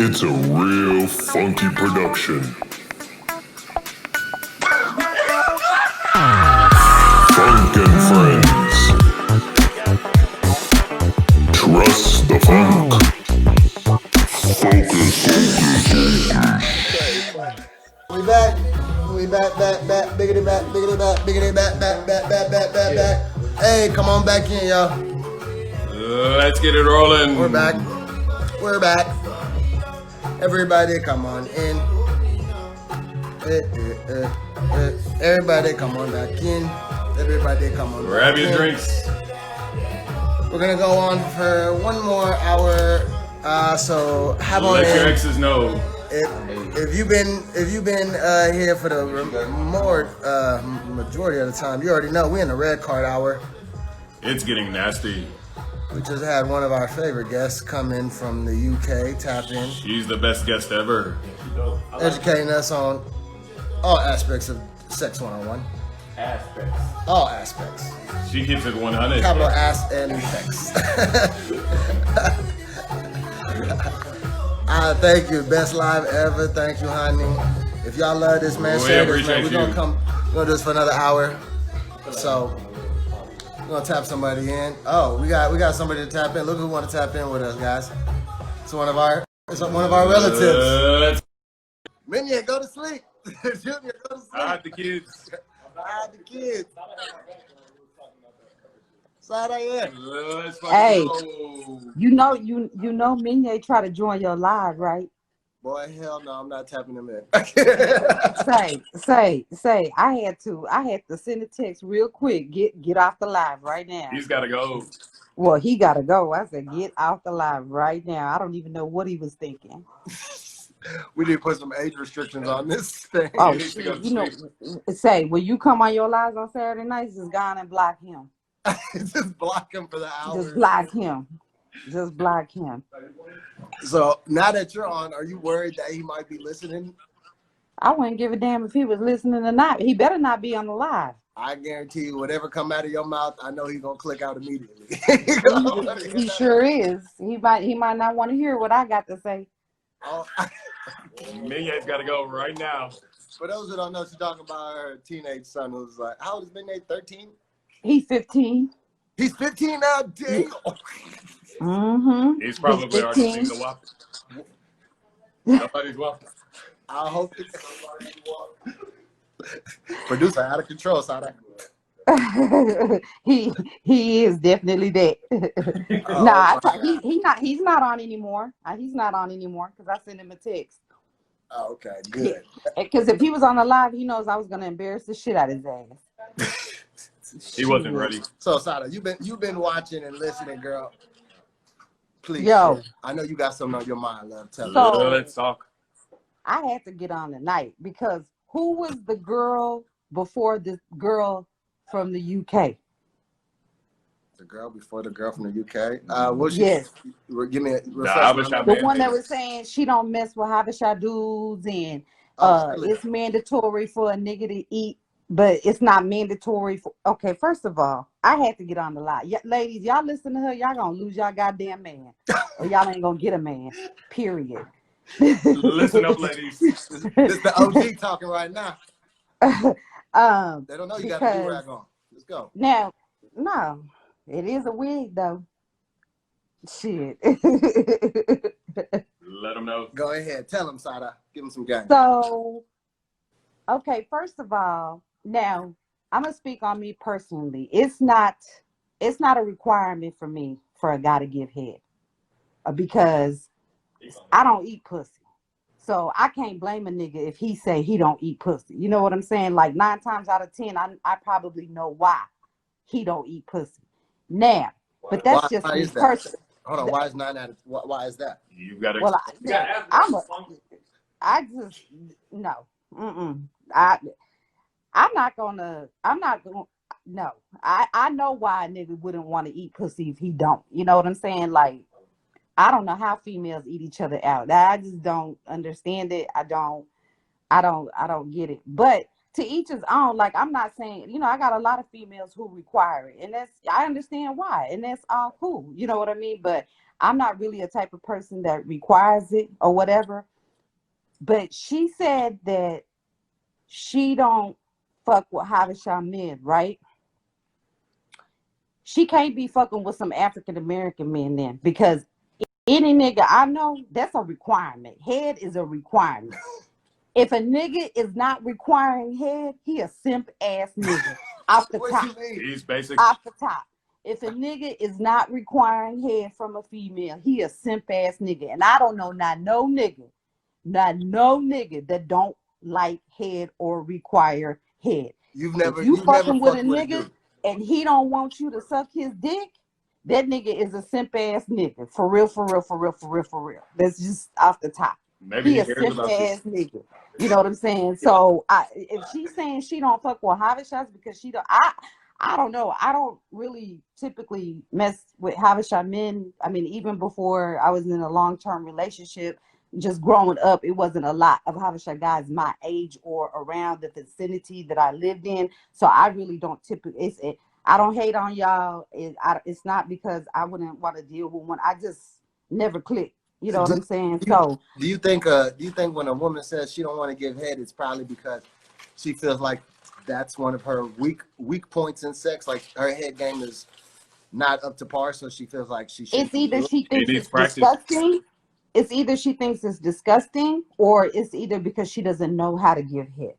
It's a real funky production. Funk and Friends. Trust the funk. Focus. We back. We back, biggity back, back. Hey, come on back in, y'all. Let's get it rolling. We're back. Everybody, come on in. Everybody, come on back in. Everybody, come on. Grab your drinks. We're gonna go on for one more hour. So have on. Let your exes know. If you've been here for the majority of the time, you already know we're in the red card hour. It's getting nasty. We just had one of our favorite guests come in from the UK, tap in. She's the best guest ever. Educating us on all aspects of Sex 101. All aspects. She keeps it 100. Capital ass and sex. Thank you. Best live ever. Thank you, honey. If y'all love this, man, share this, man. We're gonna do this for another hour. So we're gonna tap somebody in. Oh, we got somebody to tap in. Look who want to tap in with us, guys. It's one of our relatives. Minion, go to sleep. Junior, go to sleep. Hide the kids. Hide the kids. Hey, you know, Mignon try to join your live, right? Boy, hell no, I'm not tapping him in. say, I had to send a text real quick. Get off the live right now. He's gotta go. Well, he gotta go. I said, get off the live right now. I don't even know what he was thinking. We need to put some age restrictions on this thing. Oh, you know, say when you come on your lives on Saturday nights, just go on and block him. Just block him for the hour. Just block him. So now that you're on, are you worried that he might be listening? I wouldn't give a damn if he was listening or not. He better not be on the live. I guarantee you, whatever come out of your mouth, I know he's gonna click out immediately. He sure is. He might not want to hear what I got to say. Oh. Mignon's gotta go right now. For those who don't know, she's talking about her teenage son who's like, how old is Mignon? 13? He's 15. He's 15 now, dang. Mm-hmm. He's probably already seen the whopper. Nobody's whopper. I hope it's producer out of control, Sada. he is definitely that. He's not on anymore. He's not on anymore because I sent him a text. Oh, okay, good. Because if he was on the live, he knows I was gonna embarrass the shit out of his ass. He wasn't ready. So Sada, you've been watching and listening, girl. Please, yo, I know you got something on your mind, love. Tell me. Let's talk. I had to get on tonight because who was the girl before this girl from the UK? The girl before the girl from the UK. What she? Yes. Give me the one that was saying she don't mess with Habesha dudes and it's mandatory for a nigga to eat, but it's not mandatory for. Okay, first of all, I had to get on the line. Ladies, y'all listen to her, y'all gonna lose y'all goddamn man, or y'all ain't gonna get a man. Period. Listen up, ladies. This is the OG talking right now. They don't know you got a do-rag on. Let's go. Now, no, it is a wig though. Shit. Let them know. Go ahead. Tell them, Sada. Give them some game. So, okay, first of all, now I'm gonna speak on me personally. It's not a requirement for me for a guy to give head because I don't eat pussy. So I can't blame a nigga if he say he don't eat pussy. You know what I'm saying? Like 9 times out of 10, I probably know why he don't eat pussy. Now, but that's just me personally. Hold on, why is 9 out of why is that? You gotta. Well, I just no. I'm not gonna. No, I know why a nigga wouldn't want to eat pussy if he don't. You know what I'm saying? Like, I don't know how females eat each other out. I just don't understand it. I don't get it. But to each his own. Like, I'm not saying, I got a lot of females who require it, and I understand why, and that's all cool. You know what I mean? But I'm not really a type of person that requires it or whatever. But she said that she don't fuck with Habesha men, right? She can't be fucking with some African American men then, because any nigga I know, that's a requirement. Head is a requirement. If a nigga is not requiring head, he a simp ass nigga. Off the What top. you mean? He's basic. Off the top. If a nigga is not requiring head from a female, he a simp ass nigga. And I don't know not no nigga that don't like head or require head. You've If never you fucking with a fucked with a nigga dude. and he don't want you to suck his dick, that nigga is a simp ass nigga. For real, for real, for real, for real, for real. That's just off the top. Maybe He he a cares simp about you. ass nigga. You know what I'm saying? So if she's saying she don't fuck with Habeshas because she don't, I don't know. I don't really typically mess with Habesha men. I mean, even before I was in a long-term relationship, just growing up, it wasn't a lot of Habesha guys my age or around the vicinity that I lived in. So I really don't typically. I don't hate on y'all. It's not because I wouldn't want to deal with one. I just never clicked. You know what I'm saying? So Do you think when a woman says she don't want to give head, it's probably because she feels like that's one of her weak points in sex, like her head game is not up to par, so she feels like she should. it's either she thinks needs it's practice. disgusting. It's either she thinks it's disgusting, or it's either because she doesn't know how to give head.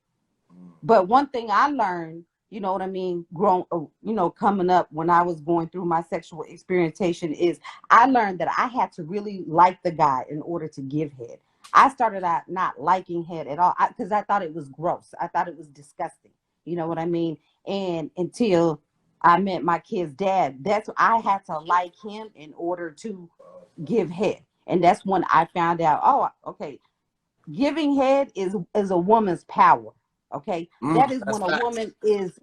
But one thing I learned, you know what I mean, coming up when I was going through my sexual experimentation, is I learned that I had to really like the guy in order to give head. I started out not liking head at all because I thought it was gross. I thought it was disgusting. You know what I mean? And until I met my kid's dad, I had to like him in order to give head. And that's when I found out, oh, okay, giving head is a woman's power. Okay, that is when a woman is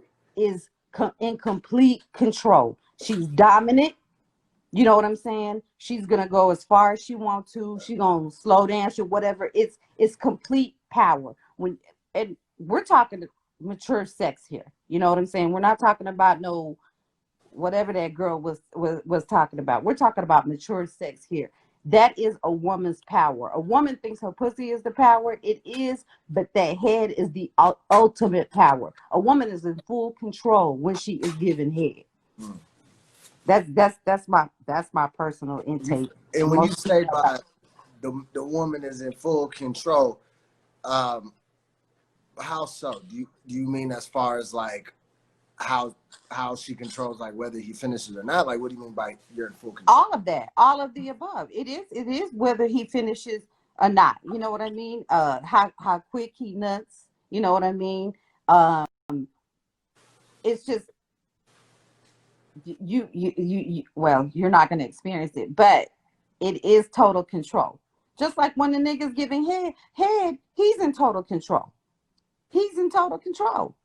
in complete control. She's dominant. You know what I'm saying? She's gonna go as far as she wants to. She's gonna slow down, whatever. It's complete power. And we're talking mature sex here. You know what I'm saying? We're not talking about no whatever that girl was talking about. We're talking about mature sex here. That is a woman's power. A woman thinks her pussy is the power. It is, but that head is the ultimate power. A woman is in full control when she is giving head. That's my personal intake. And when you say by the woman is in full control, how so? Do you mean as far as like how she controls like whether he finishes or not? Like, what do you mean by you're in full control? All of that, all of the above. It is whether he finishes or not. You know what I mean? How quick he nuts. You know what I mean? It's just you well, you're not going to experience it, but it is total control. Just like when the nigga's giving head, he's in total control. He's in total control.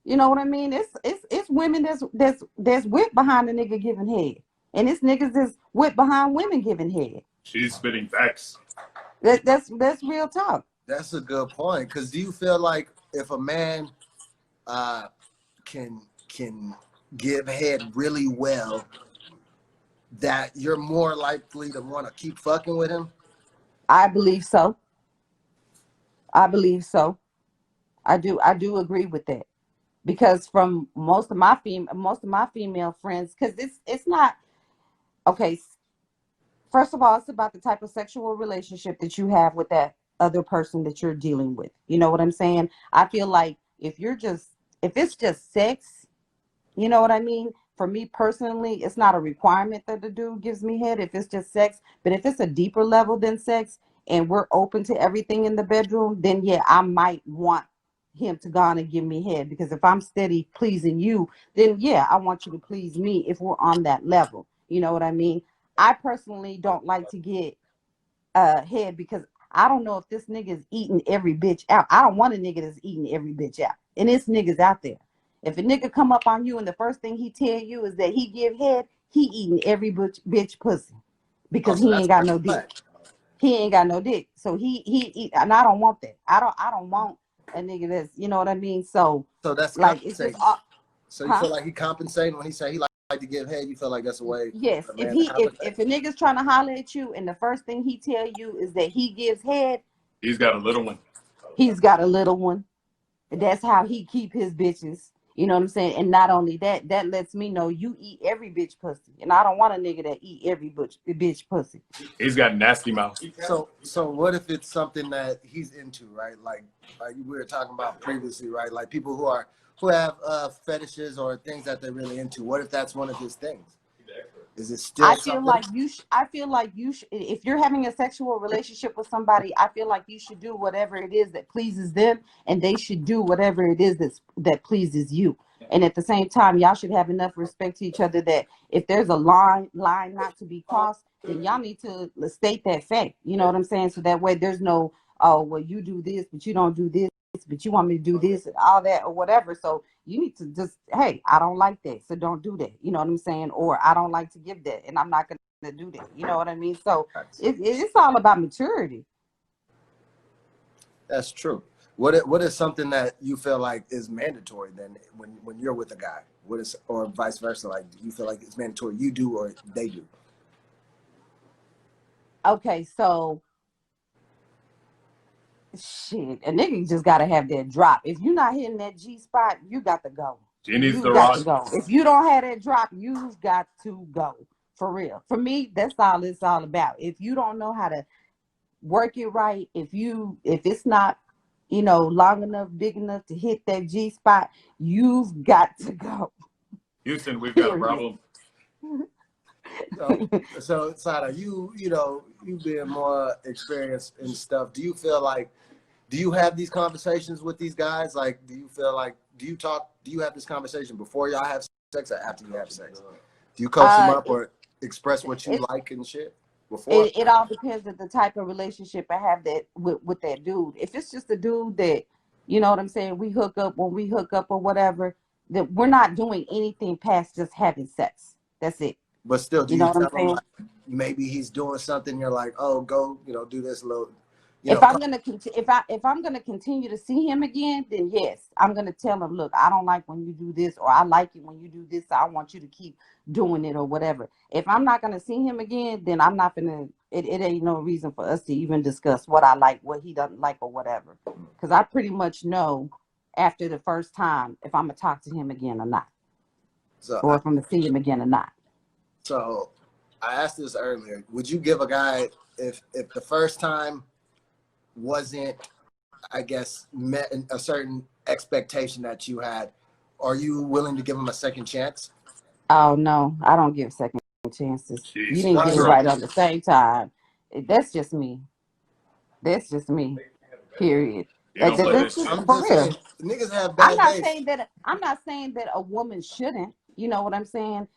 You know what I mean? It's women that's whipped behind the nigga giving head, and it's niggas that's whipped behind women giving head. She's spitting facts. That's real talk. That's a good point. Because do you feel like if a man can give head really well, that you're more likely to want to keep fucking with him? I believe so. I do agree with that, because from most of my female friends, because it's not okay. First of all, it's about the type of sexual relationship that you have with that other person that you're dealing with. You know what I'm saying? I feel like if it's just sex, you know what I mean? For me personally, it's not a requirement that the dude gives me head if it's just sex. But if it's a deeper level than sex and we're open to everything in the bedroom, then yeah, I might want him to go on and give me head. Because if I'm steady pleasing you, then yeah, I want you to please me if we're on that level. You know what I mean? I personally don't like to get head because I don't know if this nigga is eating every bitch out. I don't want a nigga that's eating every bitch out. And it's niggas out there. If a nigga come up on you and the first thing he tell you is that he give head, he eating every bitch pussy because he ain't got no dick. He ain't got no dick. So he eat, and I don't want that. I don't want a nigga that's, you know what I mean? So that's like it's just so you feel like he compensating when he say he like like to give head, you feel like that's a way Yes, for a if man to have sex? if a nigga's trying to holler at you and the first thing he tell you is that he gives head, He's got a little one. he's got a little one. That's how he keep his bitches. You know what I'm saying? And not only that, that lets me know you eat every bitch pussy. And I don't want a nigga that eat every bitch pussy. He's got nasty mouth. So what if it's something that he's into, right? Like we were talking about previously, right? Like people who have fetishes or things that they're really into. What if that's one of his things? Is it still I something? feel like you should, if you're having a sexual relationship with somebody, I feel like you should do whatever it is that pleases them, and they should do whatever it is that pleases you. And at the same time, y'all should have enough respect to each other that if there's a line not to be crossed, then y'all need to state that fact. You know what I'm saying? So that way there's no, oh, well, you do this, but you don't do this, but you want me to do this and all that or whatever. So you need to just, hey, I don't like that, so don't do that. You know what I'm saying? Or I don't like to give that, and I'm not gonna do that. You know what I mean? So it's all about maturity. That's true. What is something that you feel like is mandatory then when you're with a guy? What is, or vice versa? Like, do you feel like it's mandatory you do or they do? Okay, so shit, a nigga just gotta have that drop. If you're not hitting that G spot, you got to go. She needs You to got rock. to go. If you don't have that drop, you've got to go. For real. For me, that's all it's all about. If you don't know how to work it right, if it's not, long enough, big enough to hit that G spot, you've got to go. Houston, we've got a problem. So Sada, you being more experienced in stuff, do you feel like, do you have these conversations with these guys? Like, do you feel like, do you have this conversation before y'all have sex or after you have sex? Do you coach them up or express what you like and shit before? It all depends on the type of relationship I have that with that dude. If it's just a dude that, you know what I'm saying, we hook up when we hook up or whatever, that we're not doing anything past just having sex. That's it. But still, do You know you what I'm tell him saying? like, maybe he's doing something, you're like, oh, go, do this little, If I'm gonna continue to see him again, then yes, I'm gonna tell him, look, I don't like when you do this, or I like it when you do this. So I want you to keep doing it or whatever. If I'm not gonna see him again, then I'm not gonna. It ain't no reason for us to even discuss what I like, what he doesn't like, or whatever. Because I pretty much know after the first time if I'm gonna talk to him again or not, or if I'm gonna see him again or not. So I asked this earlier. Would you give a guy, if the first time wasn't, I guess, met a certain expectation that you had, are you willing to give him a second chance? Oh no, I don't give second chances. Jeez, You didn't get it right on the same time. That's just me. That's just me. Period. I'm just saying, niggas have bad days. I'm not saying that a woman shouldn't. You know what I'm saying?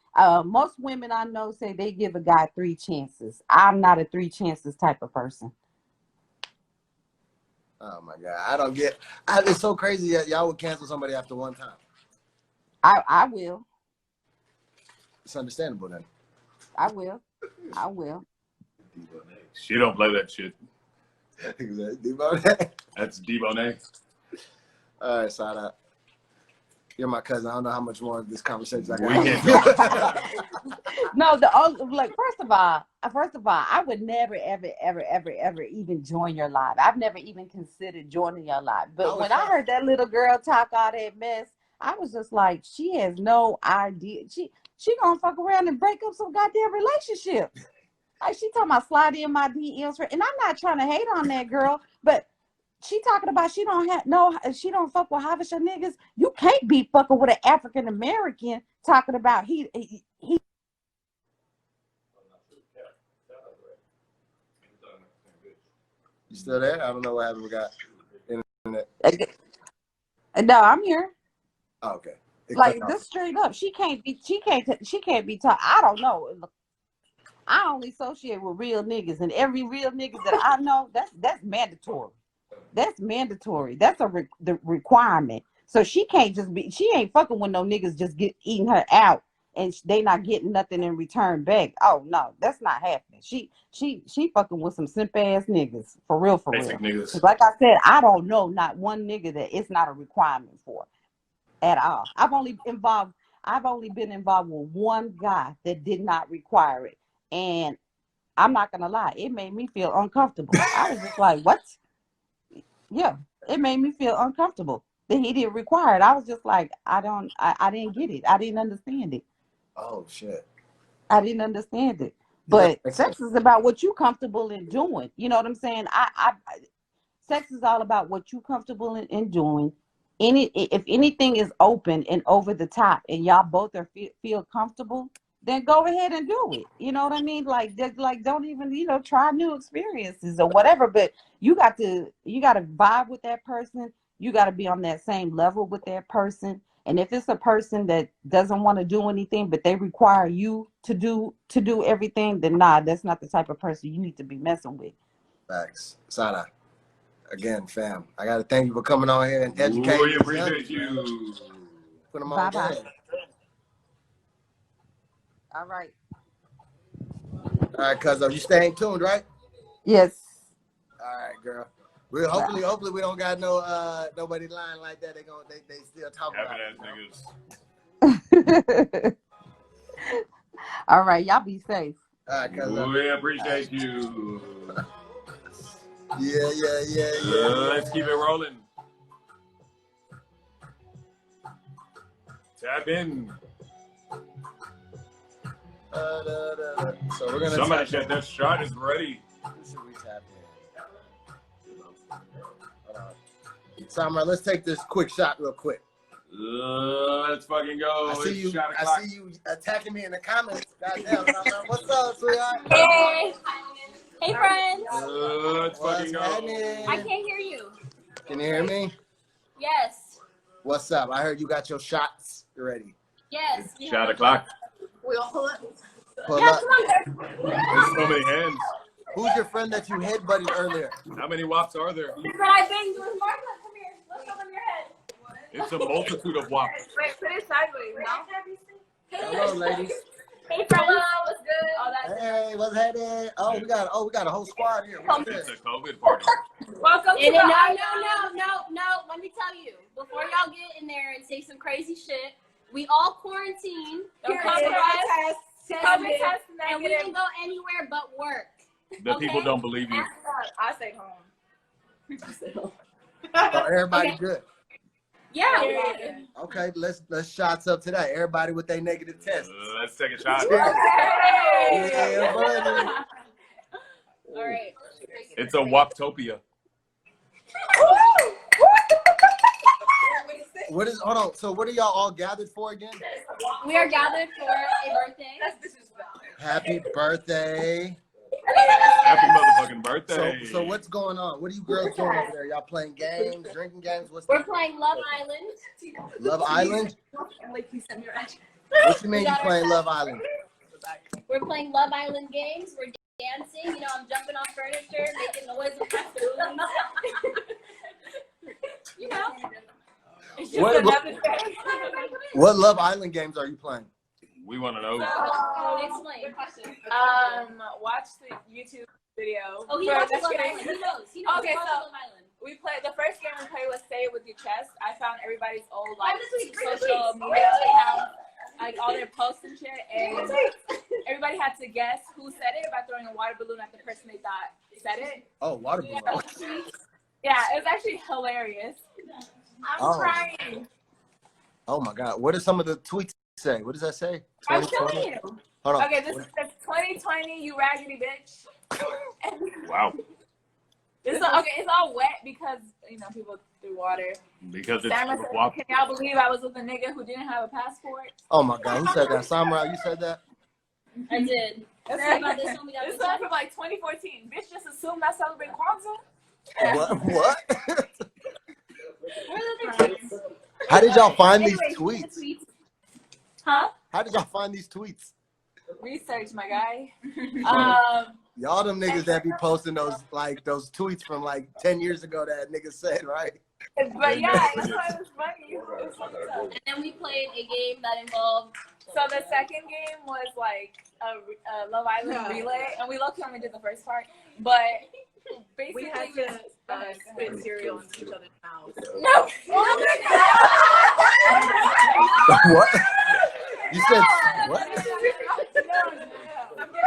Most women I know say they give a guy 3 chances. I'm not a 3 chances type of person. Oh my God, I don't get. It's so crazy that y'all would cancel somebody after one time. I will. It's understandable then. I will. She don't play that shit. Exactly. That's Debo. All right, Sada. You're my cousin. I don't know how much more of this conversation I got. No, first of all, I would never, ever even join your live. I've never even considered joining your live. But when I heard that little girl talk all that mess, I was just like, she has no idea. She gonna fuck around and break up some goddamn relationship. Like, she talking about slide in my DMs, and I'm not trying to hate on that girl, but she talking about she don't fuck with Habesha niggas. You can't be fucking with an African American talking about he. You still there? I don't know what happened. We got internet. No, I'm here. Oh, okay. Like, this straight up, she can't be taught. I don't know. I only associate with real niggas, and every real niggas that I know, that's mandatory. That's mandatory. That's the requirement. So she can't just be. She ain't fucking with no niggas just eating her out, and they not getting nothing in return back. Oh no, that's not happening. She fucking with some simp ass niggas for real. Niggas. Like I said, I don't know not one nigga that it's not a requirement for at all. I've I've only been involved with one guy that did not require it. And I'm not going to lie, it made me feel uncomfortable. I was just like, what? Yeah, it made me feel uncomfortable that he didn't require it. I was just like, I didn't get it. I didn't understand it. Oh, shit. I didn't understand it. But sex is about what you comfortable in doing. You know what I'm saying? Sex is all about what you comfortable in doing. If anything is open and over the top and y'all both feel comfortable, then go ahead and do it. You know what I mean? Like don't even, try new experiences or whatever. But you got to vibe with that person. You got to be on that same level with that person. And if it's a person that doesn't want to do anything, but they require you to do everything, then nah, that's not the type of person you need to be messing with. Facts. Sana, again, fam, I got to thank you for coming on here and educating. We appreciate you. Put them on. Bye-bye. All right. All right, cuz, you staying tuned, right? Yes. All right, girl. We hopefully we don't got nobody lying like that. They still talking about niggas. All right, y'all be safe. All right, cuz. We appreciate you. Yeah. Let's keep it rolling. Tap in. So we're gonna. Somebody said that shot is ready. Who should we tap in? Hold on. sammmra, let's take this quick shot real quick. Let's fucking go. I see you attacking me in the comments. Goddamn, sammmra. What's up, sweetheart? Hey. Hey, friends. Let's fucking go. I can't hear you. Can you hear me? Yes. What's up? I heard you got your shots ready. Yes. Shot o'clock. We'll pull up. Pull Yeah, up. come on, girl. There's so many hands. Who's your friend that you headbutted earlier? How many wops are there? But I banged with Martha. Come here. Let's go on your head. It's a multitude of wops. Wait, put it sideways. No? Hello, ladies. Hey, friends. Hello, what's good? Oh, that's Hey, what's happening? Oh, we got a whole squad here. What's It's this? a COVID party. welcome to the No. Let me tell you. Before y'all get in there and say some crazy shit, we all quarantine. Don't come for us. COVID test, and we can go anywhere but work. The people don't believe you. I stay home. Oh, everybody good. Yeah. Okay, let's shots up today. Everybody with their negative test. Let's take a shot. Yeah, buddy. All right. It's a Woptopia. Hold on. So what are y'all all gathered for again? We are gathered for a birthday. Happy birthday. Happy motherfucking birthday. So what's going on? What are you girls doing over there? Y'all playing games, drinking games? We're playing Love Island. Love Island? What you mean you playing Love Island? We're playing Love Island games. We're dancing. You know, I'm jumping on furniture, making noise with my food. You know. It's just another day. What Love Island games are you playing? We want to know. Explain. Watch the YouTube video. Oh, he watches Love Island. He knows. Okay, so Love Island. we played the first game we played was Say It With Your Chest. I found everybody's old like Retweet. social media accounts, like all their posts and shit, and everybody had to guess who said it by throwing a water balloon at the person they thought said it. Oh, water balloon. Yeah, it was actually hilarious. I'm crying. Oh my God. What are some of the tweets say? What does that say? I'm telling you. Hold on. Okay, this is 2020, you raggedy bitch. Wow. It's all wet because, you know, people threw water. Because it's Sammmra said, wop. can y'all believe I was with a nigga who didn't have a passport? Oh my God. Who said that? sammmra, you said that? I did. This is from like 2014. Bitch just assumed I celebrate Kwanzaa. What? Where are the tweets? How did y'all find Anyway, these tweets? Huh? How did y'all find these tweets? Research, my guy. Y'all them niggas that be posting those tweets from like 10 years ago that niggas said, right? But yeah, it was funny. It was funny stuff. And then we played a game that involved. So the second game was like a Love Island relay, and we low-key only did the first part, but basically We had to spit cereal into each other's mouths. No. What? You said what?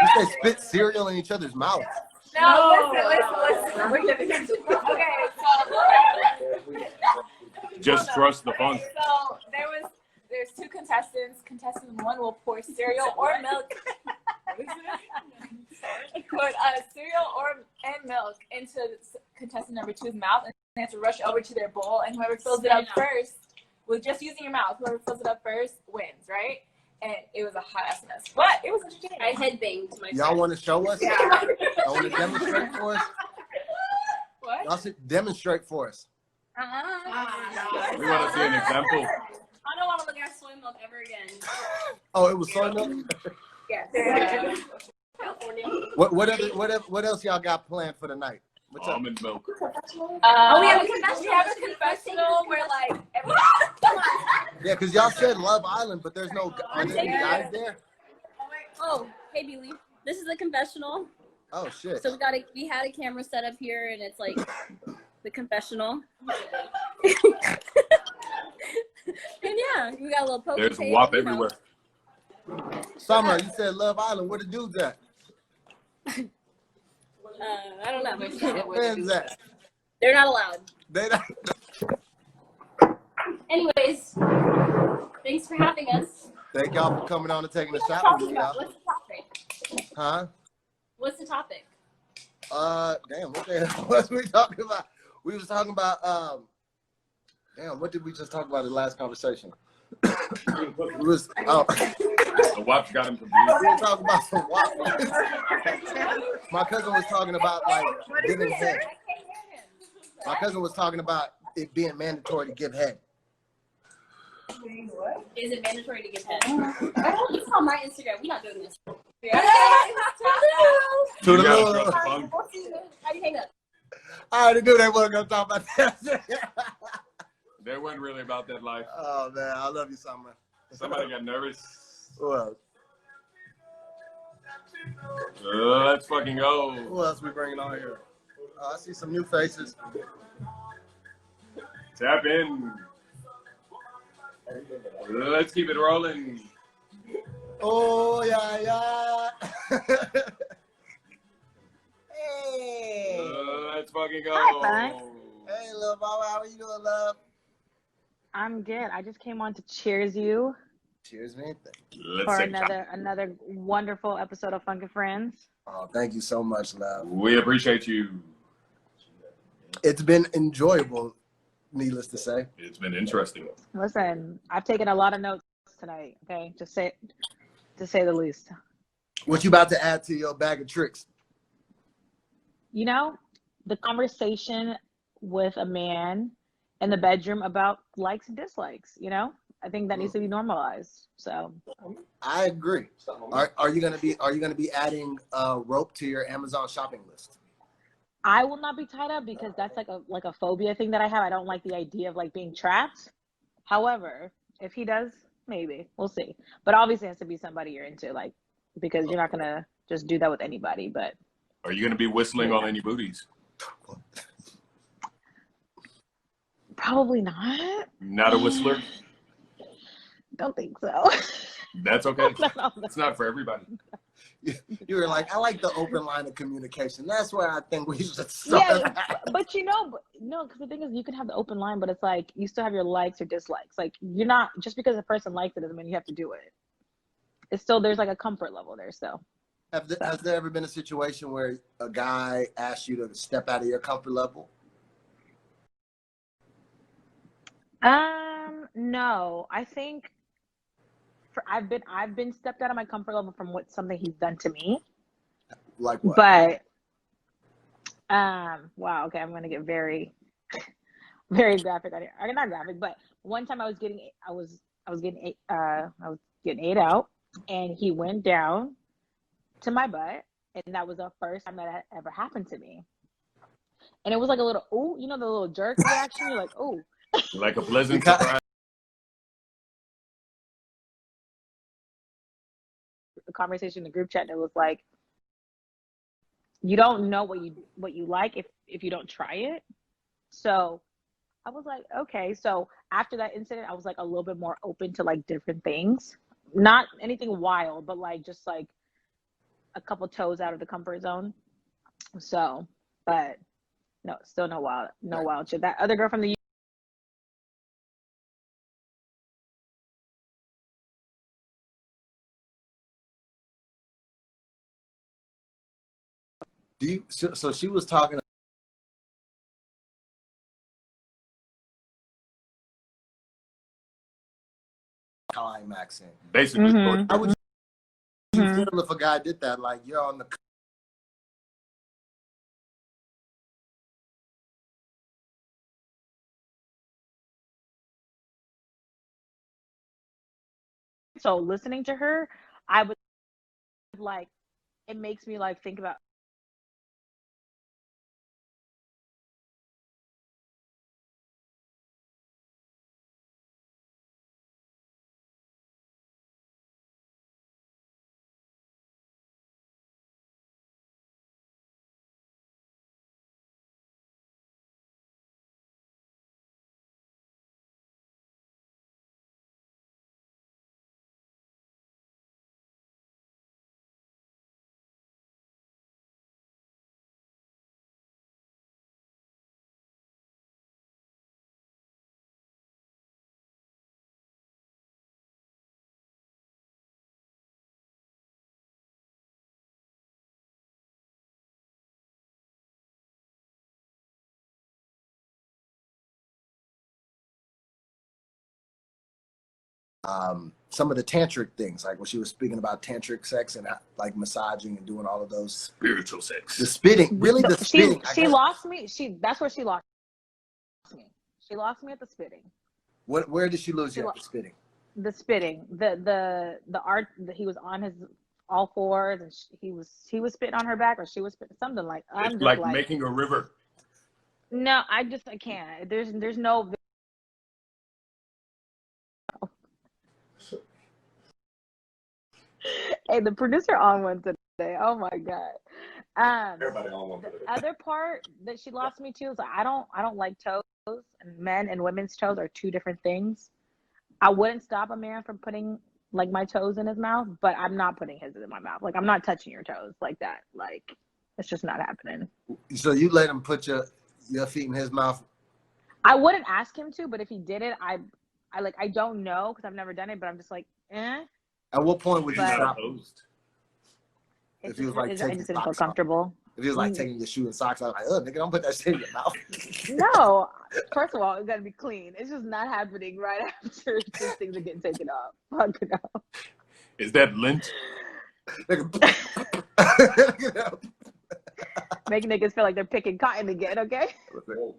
You said spit cereal in each other's mouths. No, listen. We're giving okay, Just trust the funk. so there's two contestants. Contestant one will pour cereal or milk. Put cereal and milk into contestant number 2's mouth, and they have to rush over to their bowl. And whoever fills it up first, with just using your mouth, whoever fills it up first wins, right? And it was a hot ass mess, but it was entertaining. I headbanged my friend. Y'all want to show us? Y'all want to demonstrate for us? What? Y'all should demonstrate for us. We want to see an example. I don't want to look at soy milk ever again. Oh, it was soy milk. Yeah. California. What else y'all got planned for the night? What's up? Almond milk. We have a confessional where like Yeah, because y'all said Love Island, but there's no are there any guys there? Oh, hey, Beely. This is a confessional. Oh shit. So we had a camera set up here, and it's like the confessional. And yeah, we got a little poker There's table, WAP you know. everywhere. Sammmra, you said Love Island. Where the dudes at? I don't know. Where's that? They're not allowed. They not. Anyways, thanks for having us. Thank y'all for coming on and taking a shot with me, y'all. What's the topic? Huh? What's the topic? Damn, what the hell was we talking about? We was talking about, damn, what did we just talk about in the last conversation? We was, The WAP's got him confused. we were talking about some WAP. My cousin was talking about, like, giving head. My cousin was talking about it being mandatory to give head. Is it mandatory to give head? It's on my Instagram. We're not doing this. To the You gotta Lord. trust the funk. How do you hang up? I already knew they weren't going to talk about that. They weren't really about that life. Oh, man, I love you, Sammmra. Somebody got nervous. Well, Let's fucking go. who else we bringing on here? I see some new faces. Tap in. Let's keep it rolling. Oh, yeah. Hey. Let's fucking go. Hi, Frank. Hey, love, how are you doing, love? I'm good. I just came on to cheers you Cheers, man. Let's for take a shot. another wonderful episode of Funkin' Friends. Oh, thank you so much, love. We appreciate you. It's been enjoyable, needless to say. It's been interesting. Listen, I've taken a lot of notes tonight. Okay, to say the least. What you about to add to your bag of tricks? You know, the conversation with a man in the bedroom about likes and dislikes. You know, I think that needs to be normalized. So I agree. Are you gonna be adding rope to your Amazon shopping list? I will not be tied up because that's like a phobia thing that I have. I don't like the idea of like being trapped. However, if he does, maybe we'll see. But obviously, it has to be somebody you're into, like, because you're not gonna just do that with anybody. But Are you gonna be whistling on any booties? probably not. Not a whistler? Don't think so. That's okay. No. It's not for everybody. You were like, I like the open line of communication. That's where I think we should start. Yeah, but you know, no, because the thing is, you can have the open line, but it's like you still have your likes or dislikes. Like, you're not, just because a person likes it doesn't mean you have to do it. It's still, there's like a comfort level there still. Has there ever been a situation where a guy asked you to step out of your comfort level? No, I think I've been stepped out of my comfort level from something he's done to me. Like what? But wow, okay, I'm gonna get very, very graphic on here. Not graphic, but one time I was getting ate out, and he went down to my butt, and that was the first time that had ever happened to me. And it was like a little, ooh, you know, the little jerk reaction. You're like, ooh. Like a pleasant surprise. The conversation in the group chat, and it was like, you don't know what you like if you don't try it. So I was like, okay. So after that incident, I was like a little bit more open to like different things. not anything wild, but like just like a couple toes out of the comfort zone. So, but no, still no wild shit. That other girl from the So she was talking climaxing. Basically, How would you feel if a guy did that? Like you're on the so listening to her, I would like it makes me like think about some of the tantric things, like when she was speaking about tantric sex and like massaging and doing all of those spiritual sex. The spitting, really, the spitting. She lost me. That's where she lost me. She lost me at the spitting. Where did she lose you at the spitting? The spitting, the art that he was on his all fours and he was spitting on her back or she was spitting something like I'm just like making a river. No, I can't. There's no. Hey, the producer on one today. Oh my god. Everybody on one. The other part that she lost me to is like, I don't like toes, and men and women's toes are two different things. I wouldn't stop a man from putting like my toes in his mouth, but I'm not putting his in my mouth. Like I'm not touching your toes like that. Like it's just not happening. So you let him put your feet in his mouth? I wouldn't ask him to, but if he did it, I don't know because I've never done it, but I'm just like, eh. At what point would you stop? If he was like, I just didn't feel comfortable. If he was like taking your shoe and socks out, like, oh, nigga, don't put that shit in your mouth. No, first of all, it gotta be clean. It's just not happening right after these things are getting taken off. Fuck no. Is that lint? Making niggas feel like they're picking cotton again, okay? All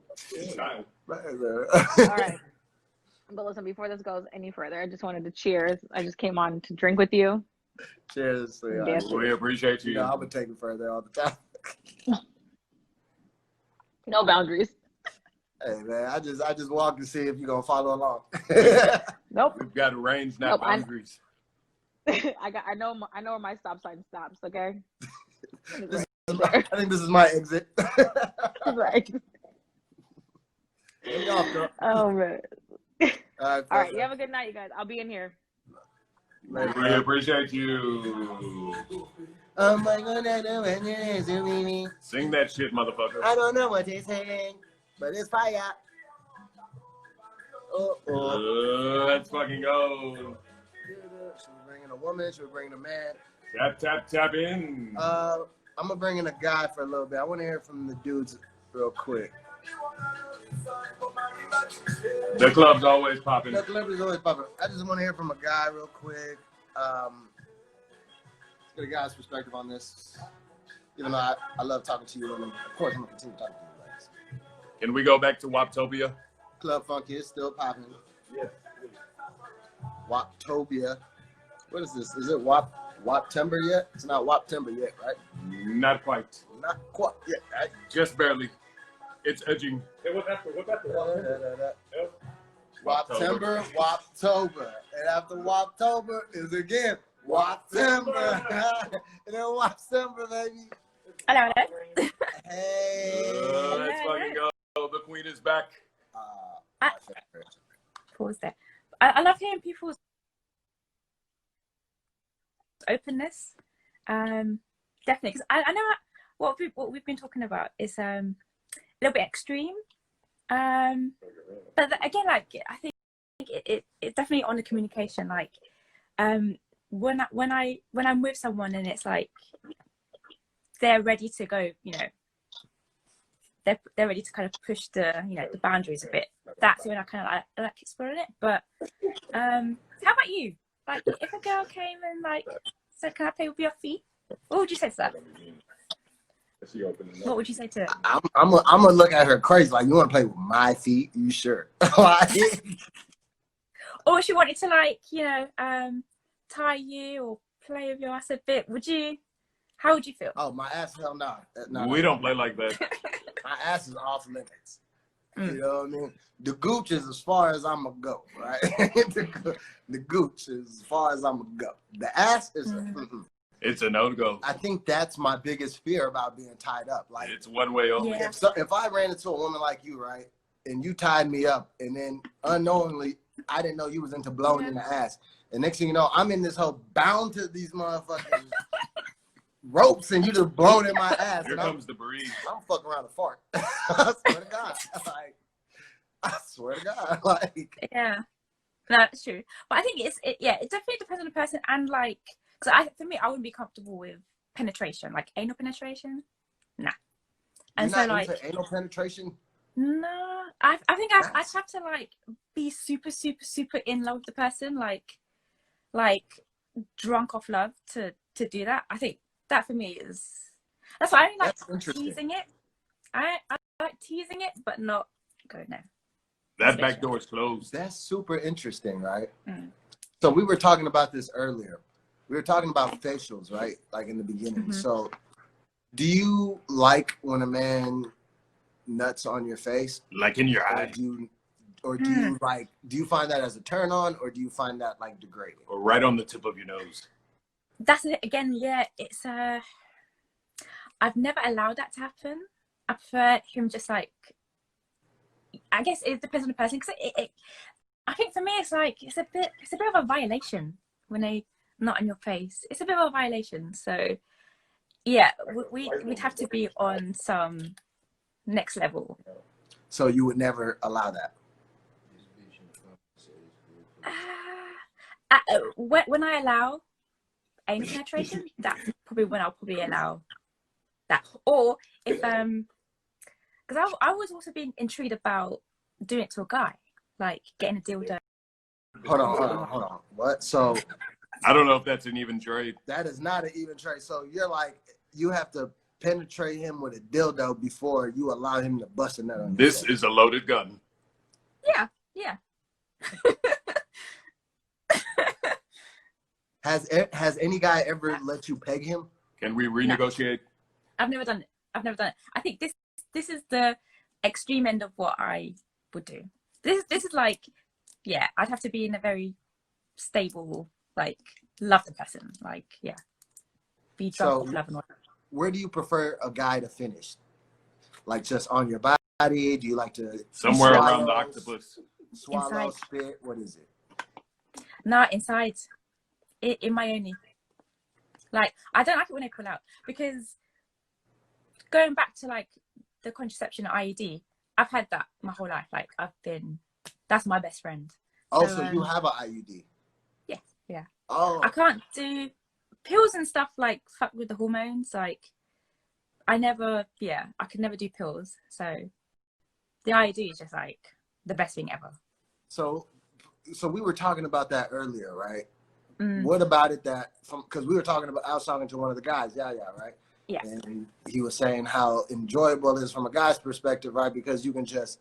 right. But listen, before this goes any further, I just wanted to cheers. I just came on to drink with you. Cheers. We appreciate you. You know, I'm gonna take it further all the time. No boundaries. Hey man, I just walk to see if you're gonna follow along. Nope. We've got a range, not boundaries. I know where my stop sign stops. Okay. I think this is my exit. Right. Oh man. All right. You have a good night, you guys. I'll be in here. We appreciate you. Oh my God, sing that shit, motherfucker. I don't know what they're saying, but it's fire. Let's fucking go. She was bringing a woman. She was bringing a man. Tap in. I'm gonna bring in a guy for a little bit. I want to hear from the dudes real quick. The club's always popping. The club is always popping. I just want to hear from a guy real quick. Get a guy's perspective on this. Even though I love talking to you, and of course I'm gonna continue talking to you guys. Can we go back to Waptopia? Club Funky is still popping. Yeah. Waptopia. What is this? Is it Waptember yet? It's not Waptember yet, right? Not quite. Not quite yet, right? Just barely. It's edging. Hey, what's after Waptember? Waptember, Waptober. And after Waptober is again Waptember. And then Waptember, baby. Hello. Hey. Let's fucking go. The queen is back. Pause there. I love hearing people openness. Definitely, because I know what we've been talking about is a little bit extreme. But again, like I think it's definitely on the communication. Like when I'm with someone and it's like they're ready to go, you know, they're ready to kind of push the, you know, the boundaries a bit. That's when I kind of like exploring it. But how about you? Like if a girl came and like said, "Can I play with your feet?" What would you say to that? What would you say to it? I'm gonna look at her crazy. Like, you want to play with my feet? You sure? Or if she wanted to, like, you know, tie you or play with your ass a bit, would you? How would you feel? Oh, my ass, hell no. We don't play like that. My ass is off limits. You know what I mean? The gooch is as far as I'm gonna go, right? the gooch is as far as I'm gonna go. The ass is it's a no-go. I think that's my biggest fear about being tied up. Like, it's one way only. Yeah. If I ran into a woman like you, right, and you tied me up, and then unknowingly I didn't know you was into blowing in the ass, and next thing you know, I'm in this whole bound to these motherfucking ropes, and you just blowing in my ass. Here comes the breeze. I'm fucking around to fart. I swear to God. Like, I swear to God. Like, yeah, no, that's true. But I think it definitely depends on the person, and like, because for me, I wouldn't be comfortable with penetration, like anal penetration. Nah. And you're so not like into anal penetration? No, I think I'd have to like be super in love with the person, like drunk off love to do that. I think that for me that's why I only like teasing it. I like teasing it, but not going there. That back door is closed. That's super interesting, right? So we were talking about this earlier. We were talking about facials, right? Like in the beginning. So do you like when a man nuts on your face? Like in your eye? Do you find that as a turn on, or do you find that like degrading? Or right on the tip of your nose? That's it again. Yeah, it's I've never allowed that to happen. I prefer him just like, I guess it depends on the person, because I think for me it's like it's a bit of a violation when they nut on your face. It's a bit of a violation. So yeah, we'd have to be on some next level. So you would never allow that? When I allow anal penetration, that's probably when I'll probably allow that. Or if because I was also being intrigued about doing it to a guy, like getting a dildo. Hold on. What? So I don't know if that's an even trade. That is not an even trade. So you're like, you have to penetrate him with a dildo before you allow him to bust a nut on you. This is a loaded gun. Yeah. Has any guy ever let you peg him? Can we renegotiate? I've never done it. I think this is the extreme end of what I would do. This is like, yeah, I'd have to be in a very stable, like, love the person, like, yeah, be drunk off love and whatnot. Where do you prefer a guy to finish? Like just on your body? Do you like to somewhere around the octopus? Swallow, spit? What is it? Nah, inside. In my only. Like, I don't like it when they pull out, because going back to like the contraception IUD, I've had that my whole life. Like, that's my best friend. Oh, so you have an IUD? Yeah. Oh. I can't do pills and stuff, like fuck with the hormones. Like, I could never do pills. So the IUD is just like the best thing ever. So we were talking about that earlier, right? What about it because we were talking about, I was talking to one of the guys, right? Yeah. And he was saying how enjoyable it is from a guy's perspective, right? Because you can just,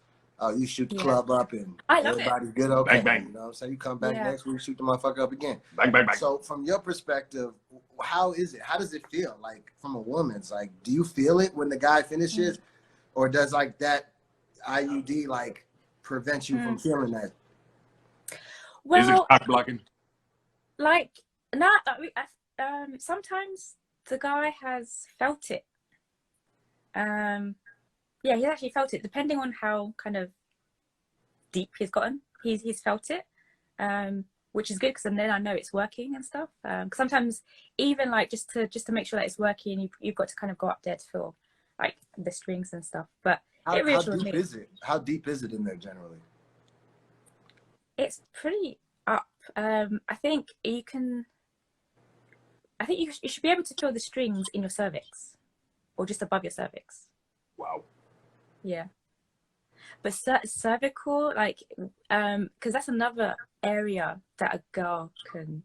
you shoot the club up and everybody's good, okay. Bang, bang. You know what I'm saying? You come back next week, shoot the motherfucker up again. Bang, bang, bang. So from your perspective, how is it? How does it feel? Like, from a woman's, like, do you feel it when the guy finishes? Or does like that IUD like prevent you from feeling that? Well, is it cock blocking? Like, sometimes the guy has felt it. Yeah, he's actually felt it, depending on how kind of deep he's gotten. He's felt it. which is good because then I know it's working and stuff. 'Cause sometimes even like just to make sure that it's working, you've got to kind of go up there to feel like the strings and stuff. But it reassures me. How deep is it? How deep is it in there generally? It's pretty up. I think you should be able to feel the strings in your cervix or just above your cervix. Wow. Yeah. But cervical, like, because that's another area that a girl can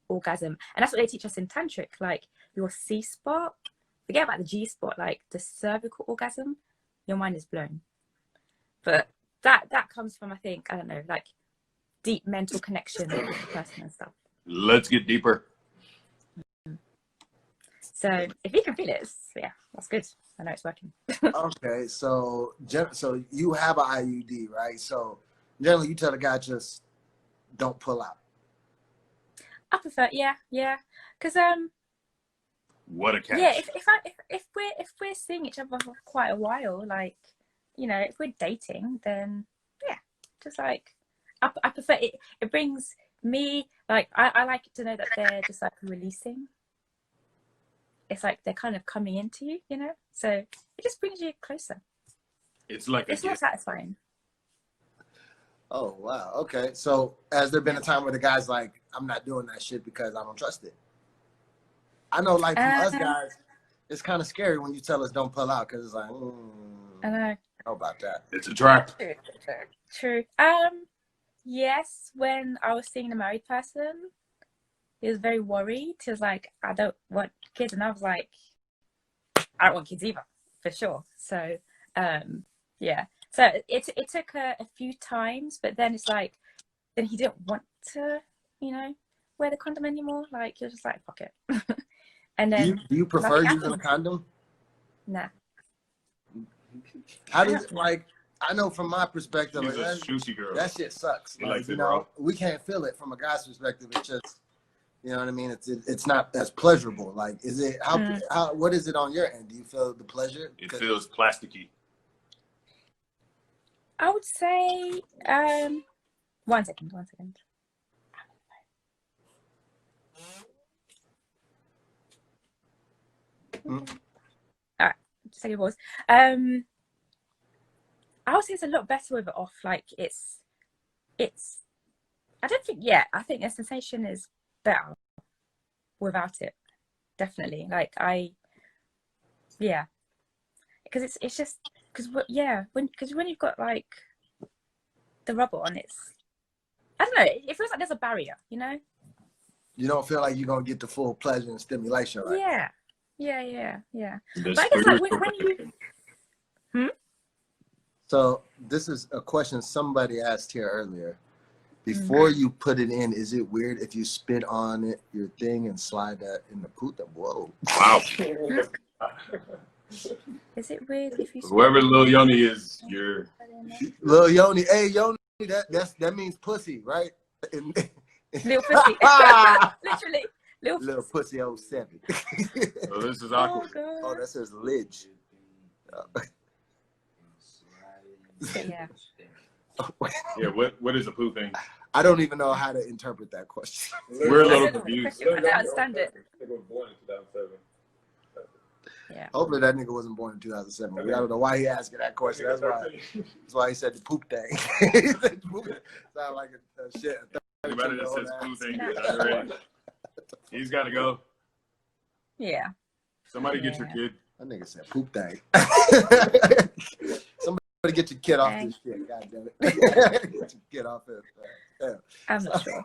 orgasm. And that's what they teach us in tantric, like your C spot, forget about the G spot, like the cervical orgasm, your mind is blown. But that comes from, I think, I don't know, like deep mental connection with the person and stuff. Let's get deeper. So if you can feel it, yeah, that's good. I know it's working. Okay, so you have an IUD, right? So generally, you tell the guy just don't pull out. I prefer, yeah, because What a catch. yeah, if we're seeing each other for quite a while, like, you know, if we're dating, then yeah, just like I prefer it. It brings me, like, I like to know that they're just like releasing. It's like they're kind of coming into you, you know? So it just brings you closer. It's like it's more satisfying. Oh, wow. Okay. So has there been a time where the guy's like, I'm not doing that shit because I don't trust it? I know, like, from us guys, it's kind of scary when you tell us don't pull out because it's like, I know. How about that? It's a trap. True. Yes, when I was seeing a married person, he was very worried. He was like, I don't want kids. And I was like, I don't want kids either, for sure. So, yeah. So it took a few times, but then it's like, then he didn't want to, you know, wear the condom anymore. Like, you're just like, fuck it. And then. Do you prefer using a condom? Nah. How does it, like, I know from my perspective, She's a juicy girl. That shit sucks. Like, you know, we can't feel it from a guy's perspective. It's just, you know what I mean? It's not as pleasurable. Like, is it, how what is it on your end? Do you feel the pleasure? It feels plasticky. I would say, 1 second. All right, just take a pause. I would say it's a lot better with it off. Like, it's I don't think, I think the sensation is better without it, definitely. Like, because it's just because when you've got like the rubber on, it's, I don't know, it feels like there's a barrier, you know. You don't feel like you're gonna get the full pleasure and stimulation, right? Yeah. But I guess like when you So this is a question somebody asked here earlier. Before you put it in, is it weird if you spit on it, your thing, and slide that in the puta? Whoa. Wow. Is it weird if you... Whoever Lil Yoni is, you're... Lil Yoni. Hey, Yoni, that means pussy, right? Little pussy. Literally. Little pussy 07. Oh, this is awkward. Oh, that says lidge. Yeah. Yeah, what is a poo thing? I don't even know how to interpret that question. We're a little confused. I don't understand it. Yeah. Hopefully that nigga wasn't born in 2007. I don't know why he asked that question. That's why he said the poop thing. He said poop. Sound like a shit. Anybody that says poo thing, he's got to go. Yeah. Somebody get your kid. That nigga said poop thing. Somebody get your kid off this shit. God damn it. Get your kid off this. Yeah. I'm not sure.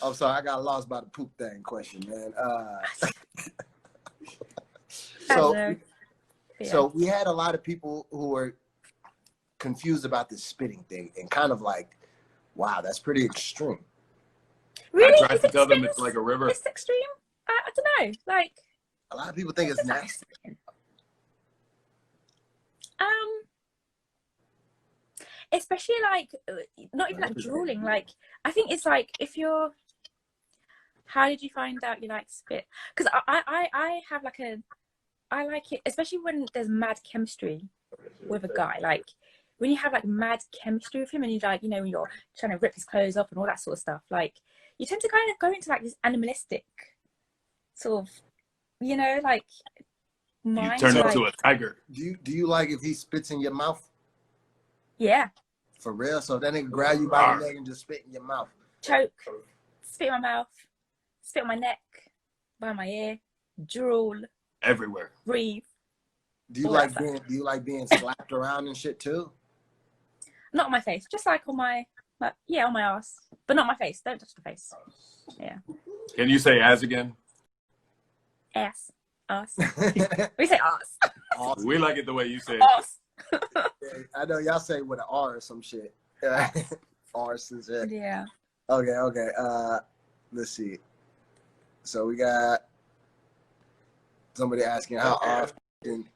I'm sorry. I got lost by the poop thing question, man. So we had a lot of people who were confused about this spitting thing and kind of like, wow, that's pretty extreme. Really? I tried to tell them it's like a river. It's extreme? I don't know. Like, a lot of people think it's nasty. Especially like, not even like drooling. Like, I think it's like if you're. How did you find out you like spit? Because I have like I like it, especially when there's mad chemistry with a guy. Like, when you have like mad chemistry with him, and you like, you know, when you're trying to rip his clothes off and all that sort of stuff, like you tend to kind of go into like this animalistic sort of, you know, like mind. You turn like, into a tiger. Do you like if he spits in your mouth? Yeah. For real? So that nigga grab you by the neck and just spit in your mouth. Choke, spit in my mouth, spit on my neck, by my ear, drool, everywhere. Breathe. Do you like being slapped around and shit too? Not on my face, just like on my on my ass, but not my face. Don't touch the face. Yeah. Can you say ass again? Ass. We say ass. Awesome. We like it the way you say it. Ass. I know y'all say with an R or some shit. Arse and shit. Yeah. Okay. Let's see. So we got somebody asking how often.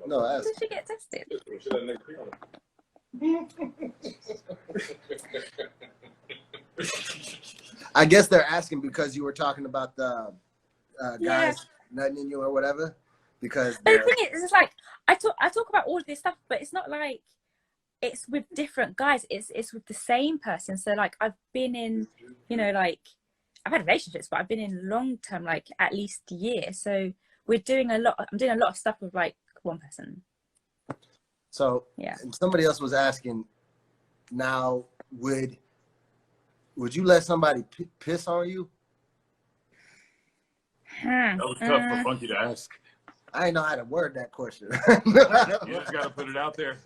No, ask. Did she get tested? I guess they're asking because you were talking about the guys nutting in you or whatever. Because but the thing is, it's like I talk about all of this stuff, but it's not like it's with different guys. It's with the same person. So like I've been in, you know, like I've had relationships, but I've been in long term, like at least a year. So we're doing a lot. I'm doing a lot of stuff with like one person. So yeah. And somebody else was asking, now would you let somebody piss on you? That was tough for Funky to ask. I didn't know how to word that question. You just gotta put it out there.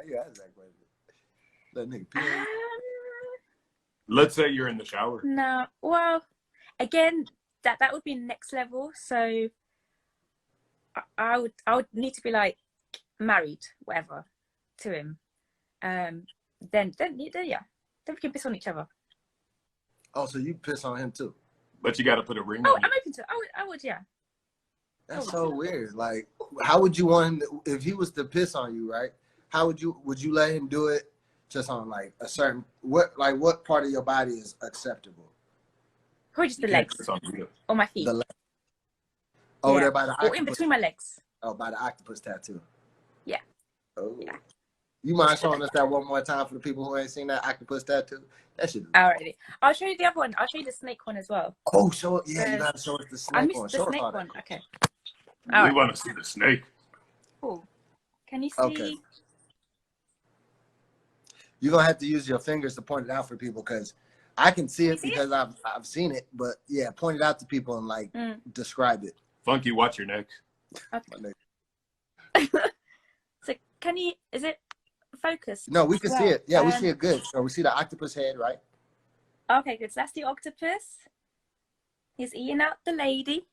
You asked that question. That nigga pee. Let's say you're in the shower. No, well, again, that would be next level. So I would need to be like married, whatever, to him. Then we can piss on each other. Oh, so you piss on him too? But you got to put a ring on it. I'm open to it. I would, yeah. That's so weird. Like, how would you want him to, if he was to piss on you, right? How would you let him do it just on like a certain, what part of your body is acceptable? Probably just the legs or my feet. The legs. Oh, they're by the octopus. Or in between my legs. Oh, by the octopus tattoo. Yeah. Oh. Yeah. You mind showing us that one more time for the people who ain't seen that octopus tattoo? That shit. Alrighty. I'll show you the other one. I'll show you the snake one as well. Oh, show it. Yeah, you gotta show us the snake one. I missed the snake one. Okay. We want to see the snake. Cool. Can you see? Okay. You're gonna have to use your fingers to point it out for people because I can see it because I've seen it, but yeah, point it out to people and like describe it. Funky, watch your neck. Okay. So can you? Is it focused? No, we can see it. Yeah, we see it good. So we see the octopus head, right? Okay, good. So that's the octopus. He's eating out the lady.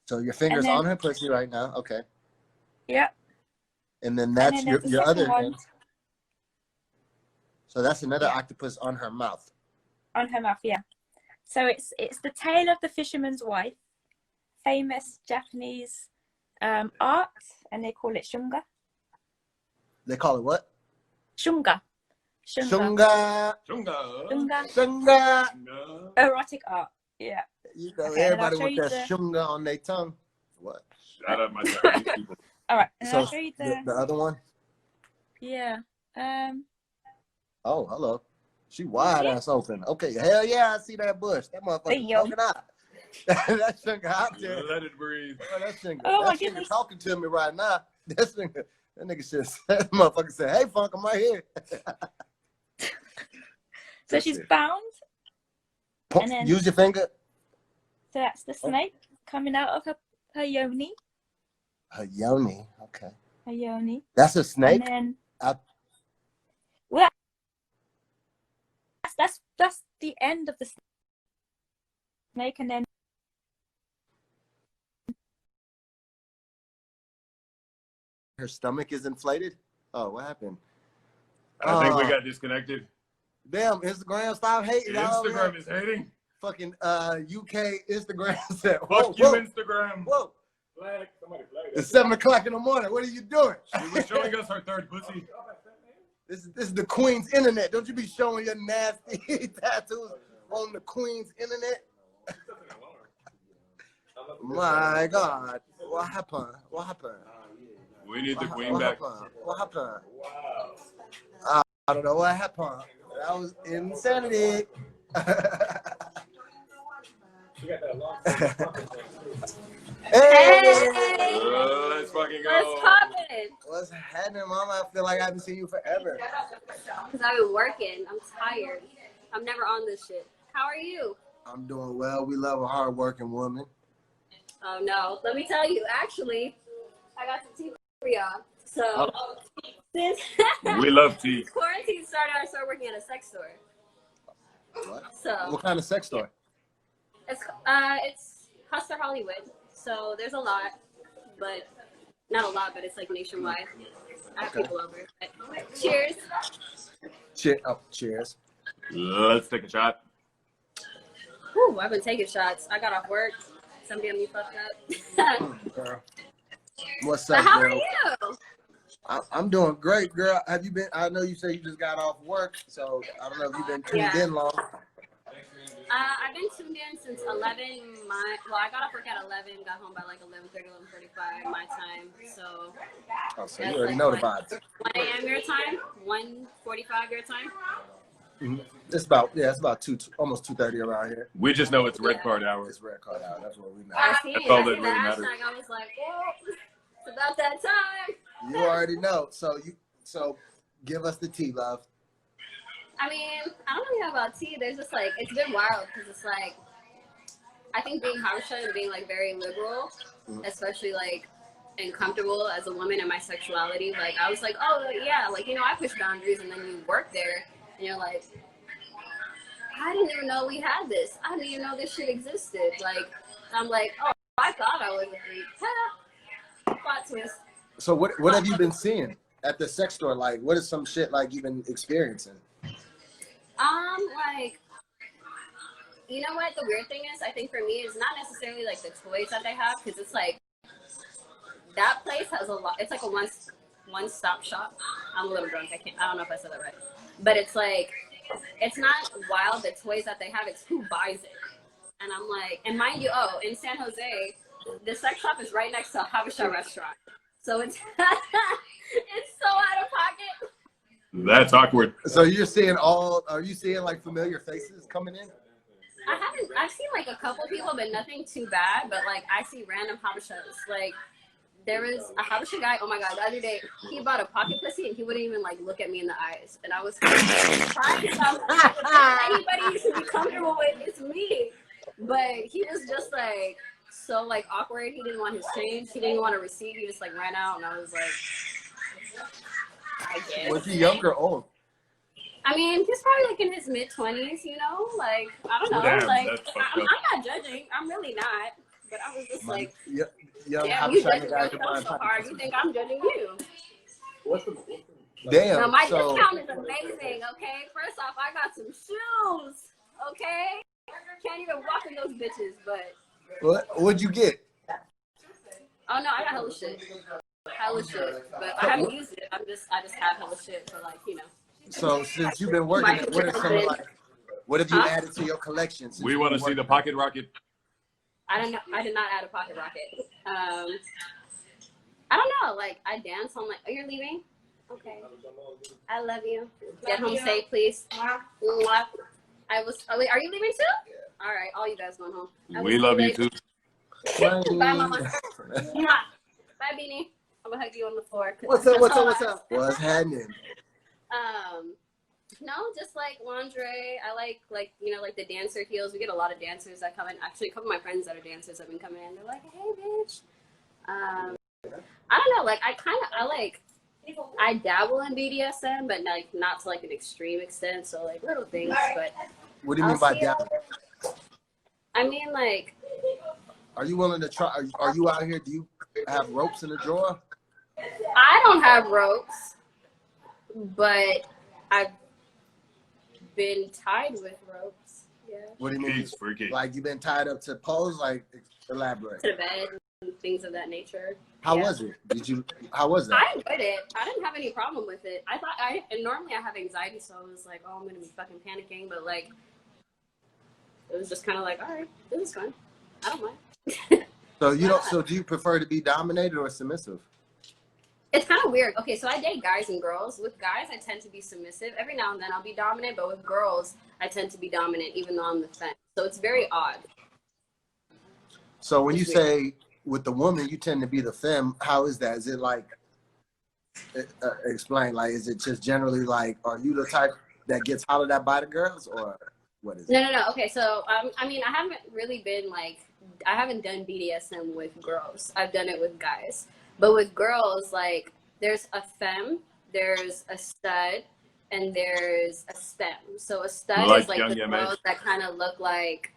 So your finger's on her pussy right now. Okay. Yep. And then that's your other hand. So that's another Yeah. octopus on her mouth. On her mouth, yeah. So it's the tale of the fisherman's wife, famous Japanese art, and they call it shunga. They call it what? Shunga. Shunga. Shunga. Shunga. Shunga. No. Erotic art. Yeah. You know, Okay, everybody with that shunga on their tongue. What? Shout out my Chinese people. All right. And So I'll show you the other one? Yeah. Oh, hello. She wide ass open. Okay, hell yeah, I see that bush. That motherfucker talking out. That shunga out there. Let it breathe. Oh, that shunga. Oh, my that goodness. shunga talking to me right now. That nigga said, that motherfucker said, hey, Funk, I'm right here. So she's bound. And then, use your finger. So that's the snake coming out of her yoni. Her yoni, okay. Her yoni. That's a snake? And then, well, that's the end of the snake, and then her stomach is inflated? Oh, what happened? I think we got disconnected. Damn, Instagram, stop hating. Instagram is hating. Fucking UK Instagram said, Fuck you, Instagram. Whoa. Flag. Somebody flag. It's 7 o'clock in the morning. What are you doing? She was showing us her third pussy. This is the Queen's internet. Don't you be showing your nasty tattoos on the Queen's internet? My God. What happened? What happened? We need the Queen back. What happened? I don't know what happened. That was insanity. Hey! Let's fucking go. Let's pop it. What's happening, Mama? I feel like I haven't seen you forever. Because I've been working. I'm tired. I'm never on this shit. How are you? I'm doing well. We love a hard-working woman. Oh, no. Let me tell you. Actually, I got some tea for y'all. So, since We love tea. quarantine started, I started working at a sex store. What? So, What kind of sex store? it's Hustler Hollywood. So, there's a lot, but not a lot, but it's like nationwide. I have people over. But cheers. Cheers. Let's take a shot. Whew, I've been taking shots. I got off work. Somebody had me fucked up. Girl. What's But up, how girl? are you? I'm doing great, girl. Have you been? I know you say you just got off work, so I don't know if you've been tuned in long. I've been tuned in since 11. I got off work at 11, got home by like 11:30, 11:45 my time. So, So you already know the vibes. 1 a.m. your time, 1:45 your time. Mm-hmm. It's about almost 2:30 around here. We just know it's red card hour. It's red card hour. That's what we know. I seen That's all that the really matters. hashtag. I was like, oh, it's about that time. You already know. So give us the tea, love. I mean, I don't really know about tea. There's just like, it's been wild because it's like, I think being Habesha and being like very liberal, especially like and comfortable as a woman in my sexuality, like I was like, oh yeah, like, you know, I push boundaries, and then you work there and you're like, I didn't even know we had this. I didn't even know this shit existed. Like, I'm like, oh, I thought I was a freak. Plot twist. So what have you been seeing at the sex store? Like, what is some shit like you've been experiencing? Like, you know what the weird thing is? I think for me, it's not necessarily like the toys that they have, because it's like that place has a lot. It's like a one-stop shop. I'm a little drunk. I don't know if I said that right, but it's like, it's not wild the toys that they have. It's who buys it. And I'm like, and mind you, in San Jose, the sex shop is right next to a Habesha restaurant, so it's it's so out of pocket. That's awkward. So are you seeing like familiar faces coming in? I've seen like a couple people, but nothing too bad. But like, I see random Habeshas. Like, there was a Habesha guy, oh my God, the other day, he bought a pocket pussy and he wouldn't even like look at me in the eyes. And I was trying something anybody you should be comfortable with, it's me. But he was just like, so like awkward. He didn't want his change. He didn't want a receipt. He just like ran out, and I was like, I guess. Was he young or old? I mean, he's probably like in his mid-20s, you know? Like, I don't know. Damn, like, I'm not judging. I'm really not. But I was just like, young damn, you Habesha judging guy yourself so hard. You think I'm judging you. Damn. Now, my discount is amazing, okay? First off, I got some shoes, okay? Can't even walk in those bitches, but... What'd you get? Oh, no, I got hella shit. Hella shit. But I haven't used it. I just have hella shit for, like, you know. So, since you've been working, what have you added to your collection? We want to see the pocket rocket. I did not add a pocket rocket. I don't know. Like, I dance. I'm like, oh, you're leaving? Okay. I love you. Get home safe, please. Mwah. Wait, are you leaving too? Yeah. All right, all you guys going home. We love you too. Bye, Mama. Bye, Beanie. I'm gonna hug you on the floor. What's up? What's happening? No, just like lingerie. I like you know, like the dancer heels. We get a lot of dancers that come in. Actually, a couple of my friends that are dancers have been coming in. They're like, hey, bitch. I don't know. Like, I dabble in BDSM, but like not to like an extreme extent. So like little things. But what do you mean by dabble? I mean, like, are you willing to try? Are you out here? Do you have ropes in the drawer? I don't have ropes, but I've been tied with ropes. Yeah. What do you mean? Freaky. Like you've been tied up to poles? Like, elaborate. To the bed and things of that nature. How was it? How was that? I enjoyed it. I didn't have any problem with it. And normally I have anxiety, so I was like, oh, I'm going to be fucking panicking. But like, it was just kind of like, all right, this is fun. I don't mind. So do you prefer to be dominated or submissive? It's kind of weird. Okay, so I date guys and girls. With guys, I tend to be submissive. Every now and then I'll be dominant, but with girls, I tend to be dominant even though I'm the femme. So it's very odd. So when you say with the woman, you tend to be the femme, how is that? Is it like, explain, like, is it just generally like, are you the type that gets hollered at by the girls, or what is it? No. Okay, so I mean, I haven't really been like, I haven't done BDSM with girls. I've done it with guys. But with girls, like, there's a femme, there's a stud, and there's a stem. So a stud is like the girls that kind of look like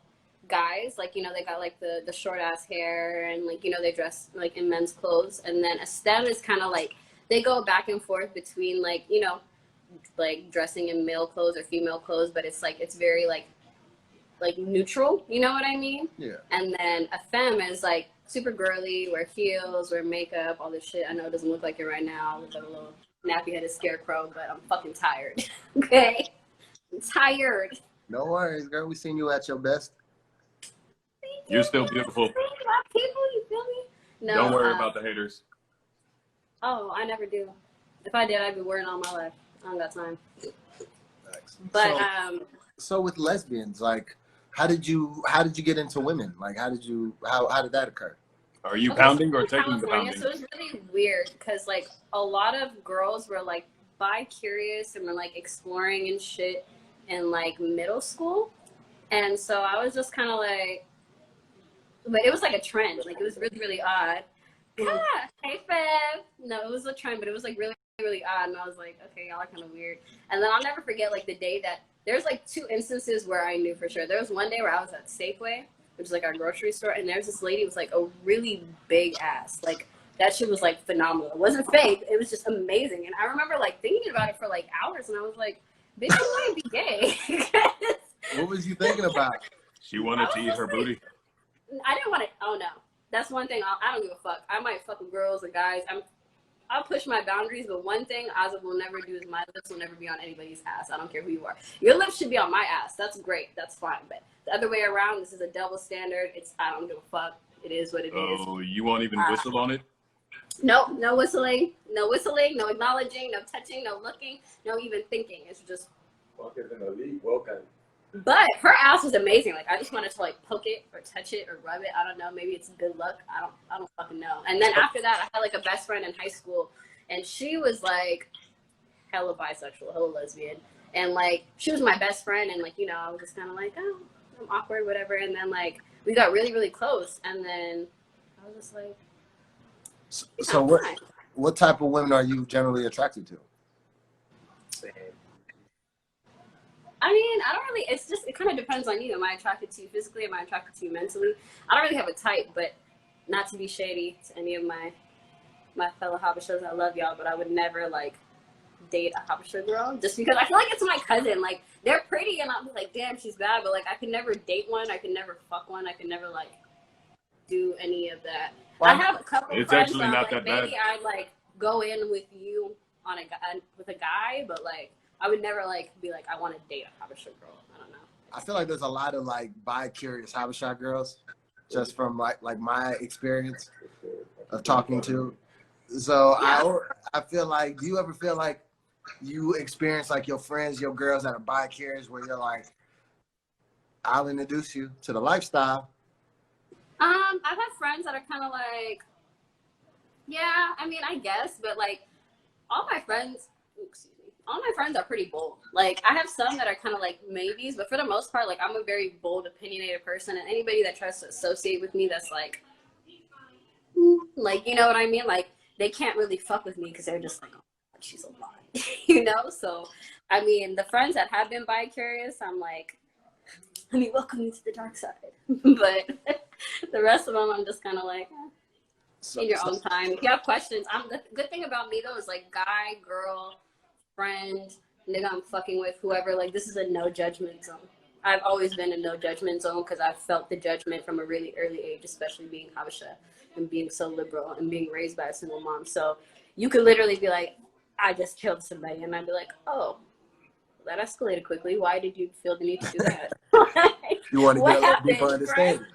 guys, like, you know, they got like the short ass hair and like, you know, they dress like in men's clothes. And then a stem is kind of like, they go back and forth between like, you know, like dressing in male clothes or female clothes, but it's like, it's very like neutral, you know what I mean? Yeah. And then a femme is like super girly, wear heels, wear makeup, all this shit. I know it doesn't look like it right now with a little nappy headed scarecrow, but I'm fucking tired. Okay? I'm tired. No worries, girl. We seen you at your best. You're still beautiful. People, you feel me? No, don't worry about the haters. Oh, I never do. If I did, I'd be worrying all my life. I don't got time. But so with lesbians, like, how did you get into women? Like, how did that occur? Are you pounding or taking the pounding? So it was really weird because like a lot of girls were like bi-curious and were like exploring and shit in like middle school, and so I was just kind of like, but it was like a trend. Like it was really, really odd. Hey, Feb. No, it was a trend, but it was like really, really odd. And I was like, okay, y'all are kind of weird. And then I'll never forget like the day that there's like 2 instances where I knew for sure. There was one day where I was at Safeway, which is like our grocery store, and there's this lady with like a really big ass. Like that shit was like phenomenal. It wasn't fake. It was just amazing. And I remember like thinking about it for like hours, and I was like, bitch, you might be gay. What was you thinking about? She wanted to eat her booty. I didn't want to. Oh no, that's one thing. I don't give a fuck. I might fuck with girls or guys. I'll push my boundaries, but one thing Azeb will never do is my lips will never be on anybody's ass. I don't care who you are. Your lips should be on my ass. That's great. That's fine. But the other way around, this is a double standard. I don't give a fuck. It is what it is. Oh, you won't even whistle on it? No whistling. No whistling. No acknowledging. No touching. No looking. No even thinking. It's just. But her ass was amazing. Like I just wanted to like poke it or touch it or rub it. I don't know. Maybe it's good luck. I don't fucking know. And then after that, I had like a best friend in high school, and she was like hella bisexual, hella lesbian, and like she was my best friend. And like, you know, I was just kind of like, oh, I'm awkward, whatever. And then like we got really, really close, and then I was just like. So what type of women are you generally attracted to? I mean, I don't really, it kind of depends on you. Am I attracted to you physically? Am I attracted to you mentally? I don't really have a type, but not to be shady to any of my fellow Habeshas. I love y'all, but I would never like date a Habesha girl just because I feel like it's my cousin. Like they're pretty and I'll be like, damn, she's bad, but like I could never date one. I could never fuck one. I could never like do any of that. Well, I have a couple it's friends actually not like, that bad. Maybe I'd like go in with you on with a guy, but like I would never like be like I want to date a Habesha girl. I don't know. I feel like there's a lot of like bi-curious Habesha girls, just from like my experience of talking to. So yeah. I feel like, do you ever feel like you experience like your friends, your girls that are bi-curious, where you're like, I'll introduce you to the lifestyle? I've had friends that are kind of like, yeah, I mean, I guess, but like all my friends are pretty bold. Like I have some that are kind of like maybes, but for the most part, like I'm a very bold, opinionated person, and anybody that tries to associate with me that's like, you know what I mean? Like they can't really fuck with me because they're just like, oh, she's a lot, you know? So, I mean, the friends that have been bi-curious, I'm like, let me welcome you to the dark side. But the rest of them, I'm just kind of like, in your own time. If you have questions, the good thing about me though is like guy, girl, friend, nigga I'm fucking with, whoever, like this is a no judgment zone. I've always been a no judgment zone because I've felt the judgment from a really early age, especially being Habesha and being so liberal and being raised by a single mom. So you could literally be like, I just killed somebody, and I'd be like, oh, that escalated quickly. Why did you feel the need to do that? You want to get a little deeper understanding.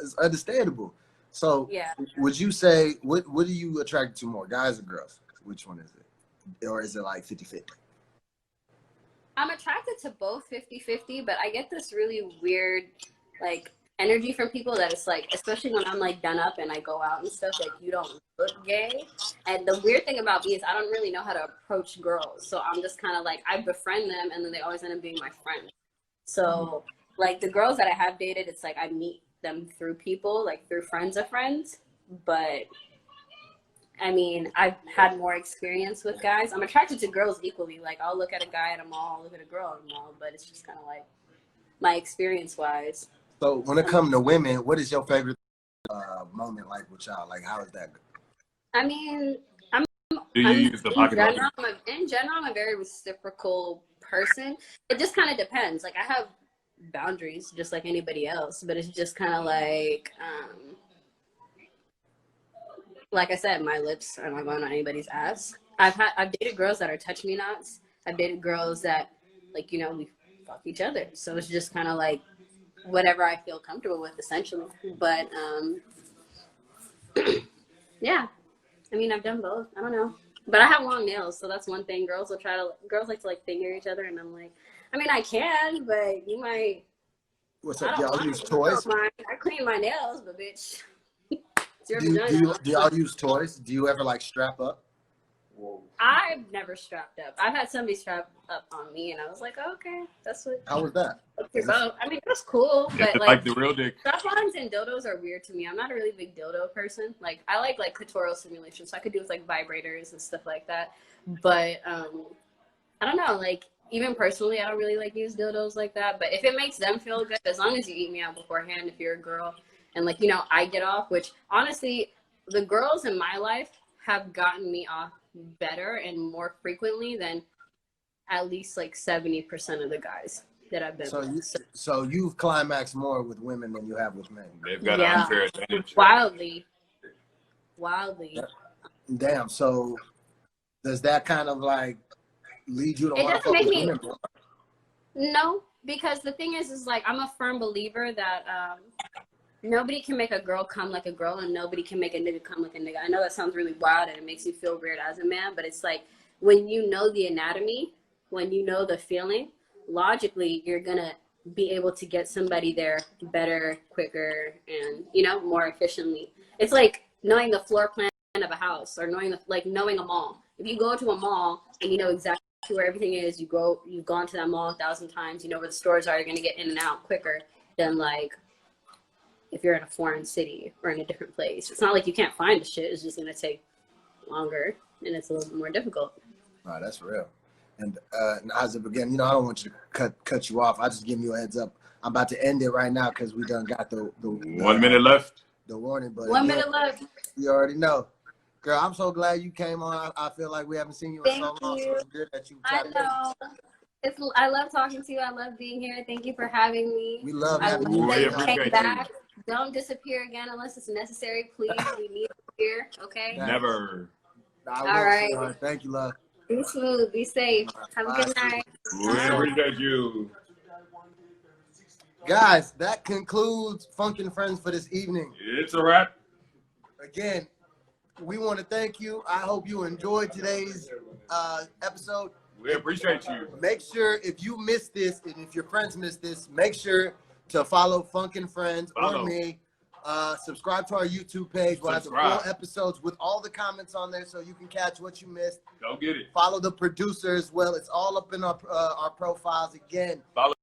It's understandable. So yeah. Would you say, what are you attracted to more, guys or girls? Which one is it? Or is it like 50-50? I'm attracted to both 50-50, but I get this really weird, like, energy from people that it's like, especially when I'm like done up and I go out and stuff, like, you don't look gay. And the weird thing about me is I don't really know how to approach girls. So I'm just kind of like, I befriend them and then they always end up being my friend. So like the girls that I have dated, it's like I meet them through people, like through friends of friends. But I mean, I've had more experience with guys. I'm attracted to girls equally. Like I'll look at a guy at a mall, I'll look at a girl at a mall, but it's just kind of like my experience wise. So when it comes to women, what is your favorite moment like with y'all? Like how is that? I mean, in general, I'm a very reciprocal person. It just kind of depends. Like I have boundaries just like anybody else, but it's just kind of like I said, my lips are not going on anybody's ass. I've dated girls that are touch me nots. I've dated girls that, like, you know, we fuck each other. So it's just kind of like whatever I feel comfortable with, essentially. But yeah, I mean, I've done both. I don't know, but I have long nails, so that's one thing. Girls like to like finger each other, and I'm like, I mean, I can, but you might. What's up? Y'all use toys? I clean my nails, but bitch. Do y'all use toys? Do you ever like strap up? I've never strapped up. I've had somebody strap up on me, and I was like, oh, okay, that's what. How was that? I mean, it was cool, but like the real dick. Strap-ons and dildos are weird to me. I'm not a really big dildo person. Like, I like clitoral stimulation, so I could do with like vibrators and stuff like that. But I don't know. Like, even personally, I don't really like use dildos like that. But if it makes them feel good, as long as you eat me out beforehand, if you're a girl, and like, you know, I get off. Which honestly, the girls in my life have gotten me off better and more frequently than at least like 70% of the guys that I've been with. So you've climaxed more with women than you have with men. They've got an unfair advantage. Wildly. Damn. So does that kind of like lead you to want to fuck with women more? No, because the thing is like I'm a firm believer that nobody can make a girl come like a girl, and nobody can make a nigga come like a nigga. I know that sounds really wild and it makes you feel weird as a man, but it's like when you know the anatomy, when you know the feeling, logically you're gonna be able to get somebody there better, quicker, and, you know, more efficiently. It's like knowing the floor plan of a house, or knowing a mall. If you go to a mall and you know exactly where everything is, you've gone to that mall 1,000 times, you know where the stores are, you're gonna get in and out quicker than like if you're in a foreign city or in a different place. It's not like you can't find the shit. It's just going to take longer and it's a little bit more difficult. Right, that's real. And Azeb, again, you know, I don't want you to cut you off. I just give you a heads up. I'm about to end it right now because we done got the 1 minute left. The warning, but 1 minute left. You already know. Girl, I'm so glad you came on. I feel like we haven't seen you in so long. So it's good that you I know. I love talking to you. I love being here. Thank you for having me. We love having you. I love that you came back. Don't disappear again unless it's necessary, please. We need you here, okay? Never. All right. Thank you, love. Be smooth. Be safe. Have a good night. Appreciate you. Guys, that concludes Funkin' Friends for this evening. It's a wrap. Again, we want to thank you. I hope you enjoyed today's episode. We appreciate you. Make sure if you missed this and if your friends missed this, make sure to follow Funkin' Friends or me. Subscribe to our YouTube page. We'll have the full episodes with all the comments on there so you can catch what you missed. Go get it. Follow the producer as well. It's all up in our profiles again. Follow